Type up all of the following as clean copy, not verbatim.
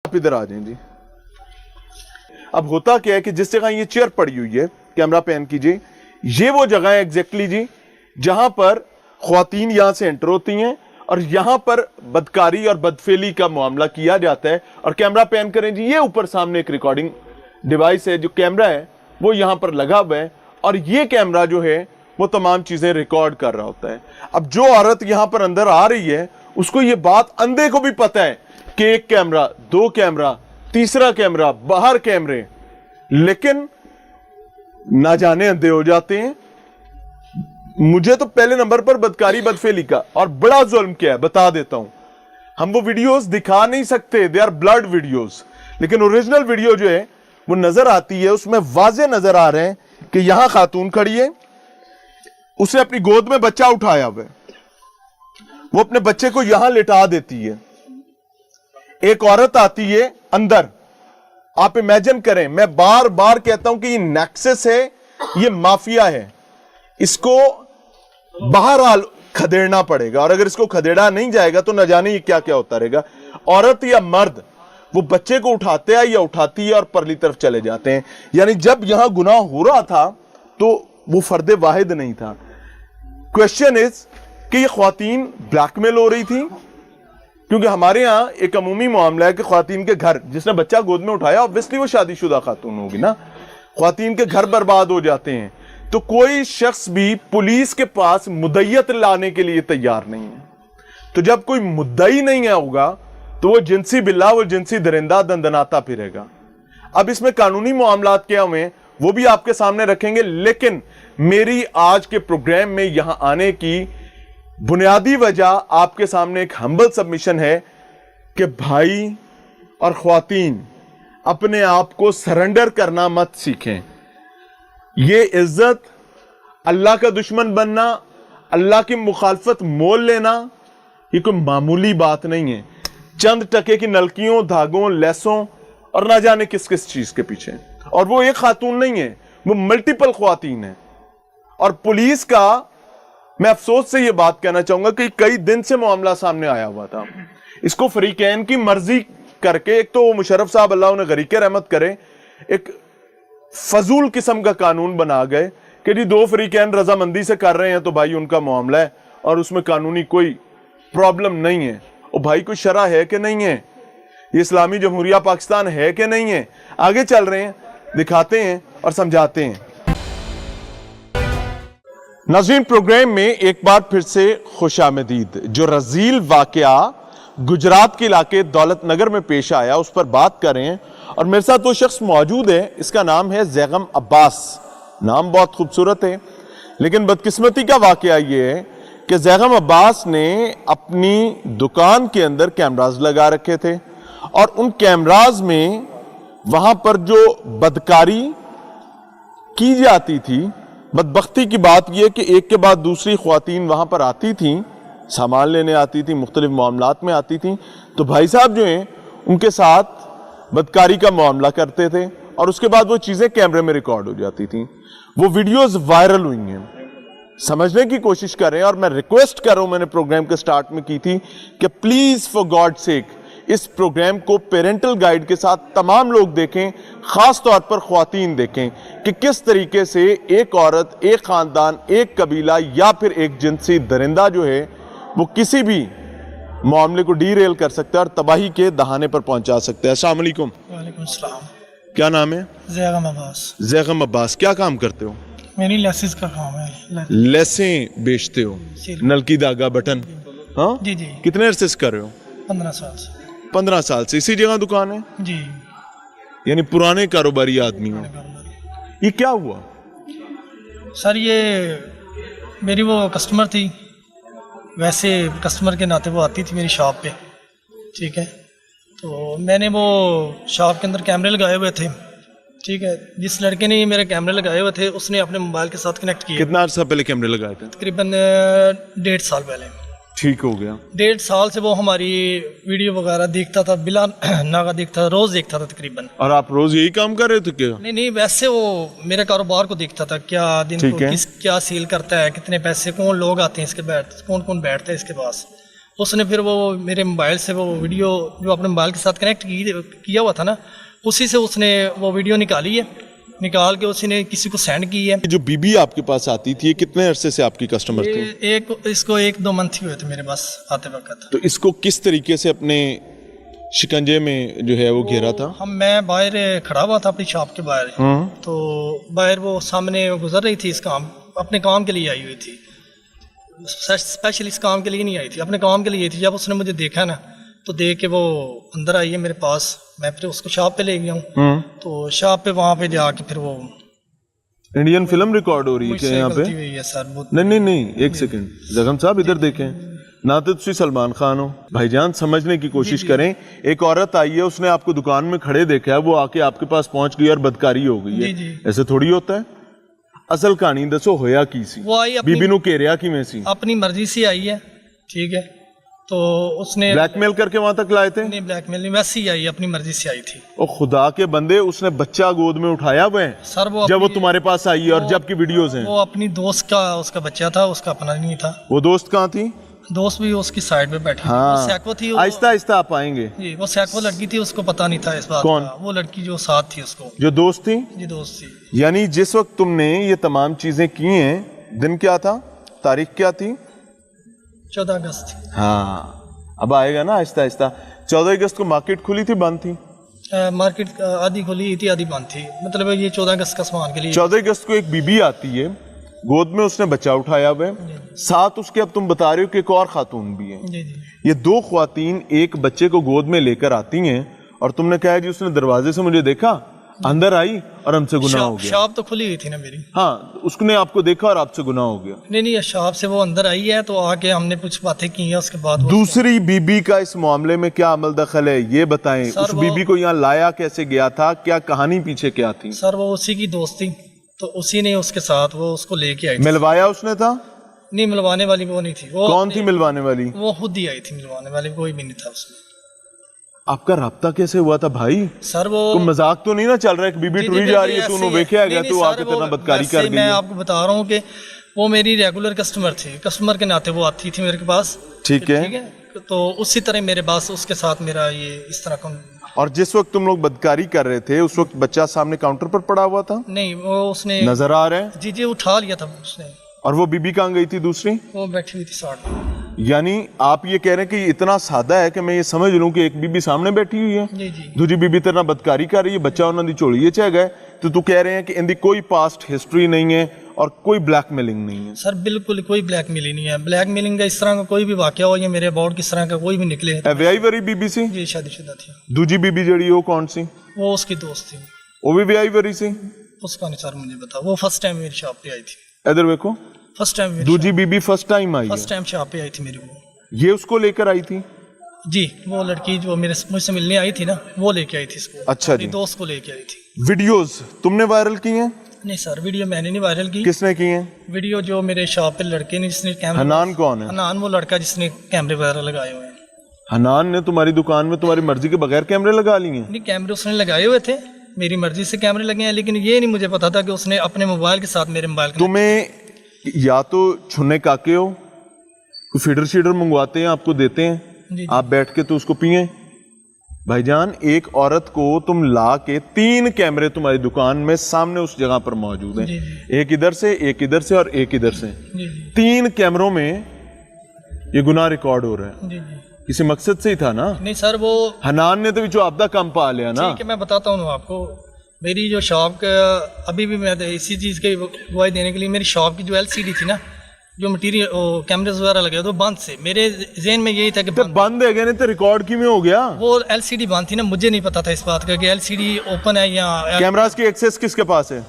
آپ ادھر آ جائیں جی. اب ہوتا کیا ہے کہ جس جگہ یہ چیئر پڑی ہوئی ہے, کیمرہ پین کیجئے, یہ وہ جگہ ہے ایگزیکٹلی جی جہاں پر خواتین یہاں سے انٹر ہوتی ہیں اور یہاں پر بدکاری اور بدفعلی کا معاملہ کیا جاتا ہے. اور کیمرہ پین کریں جی, یہ اوپر سامنے ایک ریکارڈنگ ڈیوائس ہے, جو کیمرہ ہے وہ یہاں پر لگا ہوا ہے اور یہ کیمرہ جو ہے وہ تمام چیزیں ریکارڈ کر رہا ہوتا ہے. اب جو عورت یہاں پر اندر آ رہی ہے اس کو یہ بات اندھے کو بھی پتہ ہے کہ ایک کیمرہ, دو کیمرہ, تیسرا کیمرہ, باہر کیمرے, لیکن نہ جانے اندھے ہو جاتے ہیں. مجھے تو پہلے نمبر پر بدکاری بدفعلی کا اور بڑا ظلم کیا ہے بتا دیتا ہوں. ہم وہ ویڈیوز دکھا نہیں سکتے, دے آر بلڈ ویڈیوز, لیکن اوریجنل ویڈیو جو ہے وہ نظر آتی ہے, اس میں واضح نظر آ رہے ہیں کہ یہاں خاتون کھڑی ہے, اسے اپنی گود میں بچہ اٹھایا ہوا ہے, وہ اپنے بچے کو یہاں لٹا دیتی ہے. ایک عورت آتی ہے اندر, آپ امیجن کریں, میں بار بار کہتا ہوں کہ یہ نیکسس ہے, یہ مافیا ہے, اس کو بہرحال کھدیڑنا پڑے گا, اور اگر اس کو کھدیڑا نہیں جائے گا تو نہ جانے یہ کیا کیا ہوتا رہے گا. عورت یا مرد وہ بچے کو اٹھاتے ہیں یا اٹھاتی ہے اور پرلی طرف چلے جاتے ہیں. یعنی جب یہاں گناہ ہو رہا تھا تو وہ فرد واحد نہیں تھا. کویسچن از کہ یہ خواتین بلیک میل ہو رہی تھی, کیونکہ ہمارے ہاں ایک عمومی معاملہ ہے کہ خواتین کے گھر, جس نے بچہ گود میں اٹھایا obviously وہ شادی شدہ خاتون ہوگی نا, خواتین کے گھر برباد ہو جاتے ہیں. تو کوئی شخص بھی پولیس کے پاس مدعیت لانے کے لیے تیار نہیں ہے. تو جب کوئی مدعی نہیں ہے ہوگا تو وہ جنسی بلا, وہ جنسی درندہ دندناتا پھرے گا. اب اس میں قانونی معاملات کیا ہوئے وہ بھی آپ کے سامنے رکھیں گے, لیکن میری آج کے پروگرام میں یہاں آنے کی بنیادی وجہ آپ کے سامنے ایک ہمبل سبمیشن ہے کہ بھائی اور خواتین اپنے آپ کو سرنڈر کرنا مت سیکھیں. یہ عزت, اللہ کا دشمن بننا, اللہ کی مخالفت مول لینا, یہ کوئی معمولی بات نہیں ہے. چند ٹکے کی نلکیوں, دھاگوں, لیسوں اور نہ جانے کس کس چیز کے پیچھے. اور وہ ایک خاتون نہیں ہے, وہ ملٹیپل خواتین ہیں. اور پولیس کا, میں افسوس سے یہ بات کہنا چاہوں گا کہ کئی دن سے معاملہ سامنے آیا ہوا تھا, اس کو فریقین کی مرضی کر کے, ایک تو وہ مشرف صاحب اللہ انہیں غریق رحمت کرے, ایک فضول قسم کا قانون بنا گئے کہ جی دو فریقین رضامندی سے کر رہے ہیں تو بھائی ان کا معاملہ ہے اور اس میں قانونی کوئی پرابلم نہیں ہے. او بھائی کوئی شرع ہے کہ نہیں ہے, یہ اسلامی جمہوریہ پاکستان ہے کہ نہیں ہے. آگے چل رہے ہیں, دکھاتے ہیں اور سمجھاتے ہیں. ناظرین, پروگرام میں ایک بار پھر سے خوش آمدید. جو رذیل واقعہ گجرات کے علاقے دولت نگر میں پیش آیا اس پر بات کر رہے ہیں, اور میرے ساتھ وہ شخص موجود ہے, اس کا نام ہے زیغم عباس. نام بہت خوبصورت ہے, لیکن بدقسمتی کا واقعہ یہ ہے کہ زیغم عباس نے اپنی دکان کے اندر کیمراز لگا رکھے تھے, اور ان کیمراز میں وہاں پر جو بدکاری کی جاتی تھی, بدبختی کی بات یہ کہ ایک کے بعد دوسری خواتین وہاں پر آتی تھیں, سامان لینے آتی تھیں, مختلف معاملات میں آتی تھیں, تو بھائی صاحب جو ہیں ان کے ساتھ بدکاری کا معاملہ کرتے تھے, اور اس کے بعد وہ چیزیں کیمرے میں ریکارڈ ہو جاتی تھیں. وہ ویڈیوز وائرل ہوئی ہیں. سمجھنے کی کوشش کریں, اور میں ریکویسٹ کر رہا ہوں, میں نے پروگرام کے سٹارٹ میں کی تھی کہ پلیز فار گاڈ سیک اس پروگرام کو پیرنٹل گائیڈ کے ساتھ تمام لوگ دیکھیں, خاص طور پر خواتین دیکھیں کہ کس طریقے سے ایک عورت, ایک خاندان, ایک قبیلہ یا پھر ایک جنسی درندہ جو ہے وہ کسی بھی معاملے کو ڈی ریل کر سکتا ہے اور تباہی کے دہانے پر پہنچا سکتا ہے. السلام علیکم. وعلیکم السلام. کیا نام ہے؟ زیغم عباس. زیغم عباس, کیا کام کرتے ہو؟ میری لیسز کا کام ہے. لیسیں بیچتے ہو, نلکی دھاگا, بٹن؟ ہاں جی جی. کتنے عرصے سے کر رہے ہو؟ 15 سال سے. 15 سال سے اسی جگہ دکان ہے؟ جی. یعنی پرانے کاروباری آدمی ہو. یہ کیا ہوا سر؟ یہ میری وہ کسٹمر تھی, ویسے کسٹمر کے ناطے وہ آتی تھی میری شاپ پہ, ٹھیک ہے, تو میں نے وہ شاپ کے اندر کیمرے لگائے ہوئے تھے, ٹھیک ہے. جس لڑکے نے میرے کیمرے لگائے ہوئے تھے اس نے اپنے موبائل کے ساتھ کنیکٹ کیا. کتنا عرصہ پہلے کیمرے لگائے تھے؟ تقریباً 1.5 سال پہلے. ٹھیک ہو گیا. 1.5 سال سے وہ ہماری ویڈیو وغیرہ دیکھتا تھا, بلا ناغا دیکھتا تھا, روز دیکھتا تھا تقریباً. اور آپ روز یہی کام کر رہے تھے کیا؟ نہیں, ویسے وہ میرے کاروبار کو دیکھتا تھا, کیا دن کو کیا سیل کرتا ہے, کتنے پیسے, کون لوگ آتے ہیں اس کے, کون بیٹھتا ہے اس کے پاس, اس نے پھر وہ میرے موبائل سے وہ ویڈیو جو اپنے موبائل کے ساتھ کنیکٹ کیا ہوا تھا نا، اسی سے اس نے وہ ویڈیو نکالی ہے، نکال کے اسی نے کسی کو سینڈ کی ہے. جو بی بی آپ کے پاس آتی تھی، یہ کتنے عرصے سے آپ کی کسٹمر تھی؟ ایک اس کو 1-2 منتھ ہی ہوئے تھے میرے پاس آتے وقت. تو اس کو کس طریقے سے اپنے شکنجے میں جو ہے وہ گھیرا تھا؟ میں باہر کھڑا ہوا تھا اپنی شاپ کے باہر، تو باہر وہ سامنے گزر رہی تھی، اس کام اپنے کام کے لیے آئی ہوئی تھی، اسپیشل اس کام کے لیے نہیں آئی تھی، اپنے کام کے لیے تھی. جب اس نے مجھے دیکھا نا تو دیکھ کے وہ اندر آئی ہے میرے پاس، میں پھر اس کو شاپ پہ لے گیا ہوں. تو شاپ پہ وہاں پہ جا کے پھر وہ انڈین فلم ریکارڈ ہو رہی ہے یہاں پہ؟ نہیں ایک سیکنڈ زغم صاحب ادھر دیکھیں. نہ تو تسی سلمان خان ہو بھائی جان، سمجھنے کی کوشش کریں. ایک عورت آئی ہے، اس نے آپ کو دکان میں کھڑے دیکھا ہے، وہ آ کے آپ کے پاس پہنچ گئی اور بدکاری ہو گئی ہے. ایسے تھوڑی ہوتا ہے. اصل کہانی دسو ہویا کی سی؟ وہ آئی بی بی نو کیریا کی میں سی؟ اپنی مرضی سے آئی ہے، ٹھیک ہے. تو اس نے بلیک میل کر کے وہاں تک لائے تھے؟ نہیں بلیک میل نہیں، ویسے ہی آئی، اپنی مرضی سے آئی تھی. او خدا کے بندے، اس نے بچہ گود میں اٹھایا ہوا ہے سر وہ جب وہ تمہارے پاس آئی ہے، اور جب کی ویڈیوز ہیں. وہ اپنی دوست کا اس کا بچہ تھا، اس کا اپنا نہیں تھا. وہ دوست کہاں تھی؟ دوست بھی اس کی سائڈ پہ بیٹھی، ہاں سیکو تھی. آہستہ آہستہ آپ آئیں گے. جی وہ سیکو لڑکی تھی، اس کو پتہ نہیں تھا اس بات کون؟ کا. وہ لڑکی جو ساتھ تھی اس کو، جو دوست تھی؟ جی دوست تھی. یعنی جس وقت تم نے یہ تمام چیزیں کی ہیں، دن کیا تھا، تاریخ کیا تھی؟ 14 اگست. ہاں اب آئے گا نا آہستہ آہستہ. 14 اگست کو مارکیٹ کھلی تھی بند تھی؟ مارکیٹ آدھی کھلی تھی آدھی بند تھی، مطلب یہ 14 اگست کا سامان کے لیے. 14 اگست کو ایک بی بی آتی ہے، گود میں اس نے بچہ اٹھایا ہوا ہے، ساتھ اس کے اب تم بتا رہے ہو کہ ایک اور خاتون بھی ہے. جی جی یہ 2 خواتین ایک بچے کو گود میں لے کر آتی ہیں، اور تم نے کہا جی اس نے دروازے سے مجھے دیکھا، اندر آئی اور ہم سے گناہ ہو گیا. شاپ تو کھلی ہوئی تھی نا میری. ہاں اس نے آپ کو دیکھا اور آپ سے گناہ ہو گیا. نہیں شاپ سے وہ اندر آئی ہے، تو آ کے ہم نے کچھ باتیں کی ہیں، اس کے بعد دوسری بی بی کا اس معاملے میں کیا عمل دخل ہے یہ بتائیں. اس بی بی کو یہاں لایا کیسے گیا تھا، کیا کہانی پیچھے کیا تھی؟ سر وہ اسی کی دوست تھی، تو اسی نے اس کے ساتھ وہ اس کو لے کے آئی تھی. ملوایا اس نے تھا؟ نہیں ملوانے والی وہ نہیں تھی. وہ کون تھی ملوانے والی؟ وہ خود ہی آئی تھی ملوانے والی، کوئی بھی نہیں تھا اس میں. آپ کا رابطہ کیسے ہوا تھا بھائی؟ سر وہ کوئی مذاق تو نہیں نا چل رہا ہے کہ بی بی ٹوری جا رہی ہے تو انہوں ویکھیا گیا تو آ کے تیرنا بدکاری کر گئی؟ میں آپ کو بتا رہا ہوں کہ وہ میری ریگولر کسٹمر تھی، کسٹمر کے ناطے وہ آتی تھی میرے پاس. ٹھیک ہے. تو اسی طرح میرے پاس اس کے ساتھ میرا یہ اس طرح کا. اور جس وقت تم لوگ بدکاری کر رہے تھے اس وقت بچہ سامنے کاؤنٹر پر پڑا ہوا تھا؟ نہیں وہ اس نے نظر آ رہا ہے. جی اٹھا لیا تھا اس نے. اور وہ بی بی کہاں گئی تھی دوسری؟ وہ بیٹھی ہوئی تھی ساتھ. یعنی آپ یہ کہہ رہے ہیں کہ یہ اتنا سادہ ہے کہ میں یہ سمجھ لوں کہ ایک بی بی سامنے بیٹھی ہوئی ہے، جی جی دوسری بی بی تیرنا بدکاری کر رہی ہے، بچہ انہوں نے چوڑیے چاہ گئے، تو کہہ رہے ہیں کہ ان دی کوئی پاسٹ ہسٹری نہیں ہے اور کوئی بلیک میلنگ نہیں ہے؟ سر بالکل کوئی بلیک میلنگ نہیں ہے. بلیک میلنگ کا اس طرح کا کوئی بھی واقعہ ہو یا میرے اباؤٹ کس طرح کا کوئی بھی نکلے. ویائی وری بی بی سی؟ جی شادی شدہ تھی. دوسری بی بی جڑی وہ کون سی؟ وہ اس کی دوست تھی. وہ بھی ویائی وری سی؟ اس کا نہیں سر مجھے بتا. وہ فرسٹ ٹائم میری شاپ پہ آئی تھی. ادھر دیکھو، فرسٹ ٹائم دوسری بی بی فرسٹ ٹائم آئی فرسٹ ہے، ٹائم شاپ پہ آئی تھی میری. وہ یہ اس کو لے کر آئی تھی؟ جی وہ لڑکی جو مجھ سے ملنے آئی تھی نا، وہ لے کے آئی تھی اس کو. اچھا جی. دوست کو لے کے آئی تھی. ویڈیوز تم نے وائرل کی ہیں؟ نہیں سر ویڈیو میں نے نہیں وائرل کی. کس نے کی ہیں ویڈیو؟ جو میرے شاپ پہ لڑکے نے جس نے کیمرہ. حنان کون ہے؟ حنان وہ لڑکا جس نے کیمرے وغیرہ لگائے ہوئے ہیں. حنان نے تمہاری دکان میں تمہاری مرضی کے بغیر کیمرے لگا لی ہیں؟ نہیں کیمرے اس نے لگائے ہوئے تھے، میری مرضی سے کیمرے لگے ہیں، لیکن یہ نہیں مجھے پتا تھا کہ اس نے اپنے موبائل کے ساتھ میرے موبائل کے. تمہیں یا تو چھنے کاکے ہو، کوئی فیڈر شیڈر منگواتے ہیں آپ کو دیتے ہیں، جی آپ بیٹھ کے تو اس کو پئیں. بھائی جان ایک عورت کو تم لا کے 3 کیمرے تمہاری دکان میں سامنے اس جگہ پر موجود ہیں، جی ایک ادھر سے ایک ادھر سے اور ایک ادھر سے، جی 3 کیمروں میں یہ گناہ ریکارڈ ہو رہا ہے. جی جی کسی مقصد سے ہی تھا نا؟ نہیں سر وہ حنان نے تو جو آبدہ کم پا لیا نا. ٹھیک ہے میں بتاتا ہوں آپ کو. میری جو شاپ کا ابھی بھی میں اسی چیز کی گواہی دینے کے لیے، میری شاپ کی جو LCD تھی نا، جو مٹیریل کیمرز وغیرہ لگے تو بند سے، میرے ذہن میں یہی تھا کہ بند ہے گئے تو ریکارڈ کی میں ہو گیا. وہ LCD بند تھی نا، مجھے نہیں پتا تھا اس بات کا کہ LCD اوپن ہے یا. کیمراز کی ایکسس کس کے پاس ہے؟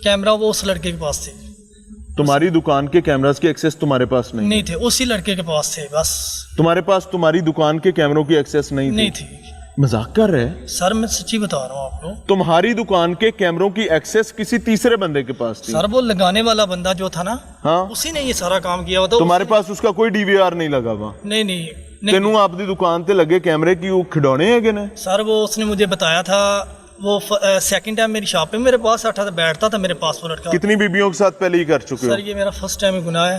کیمرہ وہ اس لڑکے کے پاس تھے. تمہاری دکان کے کیمراز کی ایکسس تمہارے پاس نہیں تھے، اسی لڑکے کے پاس تھے بس. تمہارے پاس تمہاری دکان کے کیمروں کی ایکسس نہیں تھی. مذاق کر رہے؟ سر میں سچی بتا رہا ہوں آپ کو. تمہاری دکان کے کیمروں کی ایکسس کسی تیسرے بندے کے پاس تھی. سر وہ لگانے والا بندہ جو تھا نا، ہاں اسی نے یہ سارا کام کیا ہوا تھا. تمہارے پاس اس کا کوئی DVR نہیں لگا ہوا؟ نہیں. تینوں آپ دی دکان تے لگے کیمرے کی وہ کھڈونے ہیں کہ نہیں؟ سر وہ اس نے مجھے بتایا تھا، وہ سیکنڈ ٹائم میری شاپ پہ میرے پاس آتا تھا، بیٹھتا تھا میرے پاس وہ لڑکا. کتنی بیبیوں کے ساتھ پہلے ہی کر چکے ہو؟ سر یہ میرا فرسٹ ٹائم گناہ ہے.